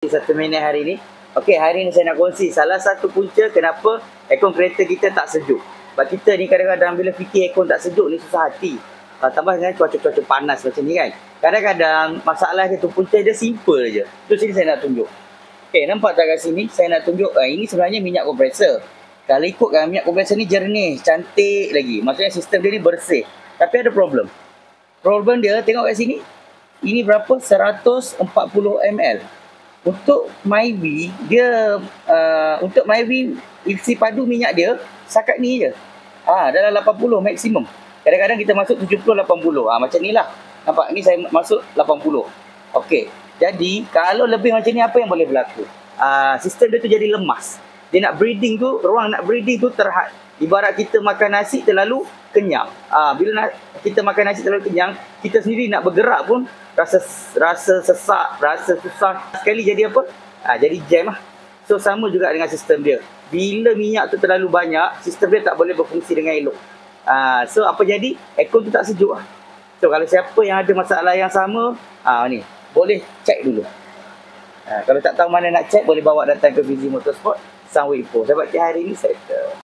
1 minit hari ni. Okey, hari ni saya nak kongsi salah satu punca kenapa aircon kereta kita tak sejuk. Sebab kita ni kadang-kadang bila fikir aircon tak sejuk ni susah hati. Tambah dengan cuaca-cuaca panas macam ni kan. Kadang-kadang masalah dia tu punca dia simple je. Tu sini saya nak tunjuk. Okey, nampak tak kat sini? Saya nak tunjuk ini sebenarnya minyak kompresor. Kalau ikutkan minyak kompresor ni jernih, cantik lagi. Maksudnya sistem dia ni bersih. Tapi ada problem. Problem dia tengok kat sini. Ini berapa? 140 ml. Untuk Myvi, dia untuk Myvi isi padu minyak dia setakat ni je. Dalam 80 maksimum. Kadang-kadang kita masuk 70 80. Macam ni lah. Nampak ni saya masuk 80. Okey. Jadi kalau lebih macam ni apa yang boleh berlaku? Sistem dia tu jadi lemas. Dia nak breathing tu, ruang nak breathing tu terhad. Ibarat kita makan nasi terlalu kenyang. Bila kita makan nasi terlalu kenyang, kita sendiri nak bergerak pun rasa sesak, rasa susah. Sekali jadi apa? Jadi jam lah. So sama juga dengan sistem dia. Bila minyak tu terlalu banyak, sistem dia tak boleh berfungsi dengan elok. So apa jadi? Aircon tu tak sejuk lah. So kalau siapa yang ada masalah yang sama, ni boleh cek dulu. Kalau tak tahu mana nak cek, boleh bawa datang ke Fizi Motorsport, Sunway Ipoh. Sebab hari ni settle.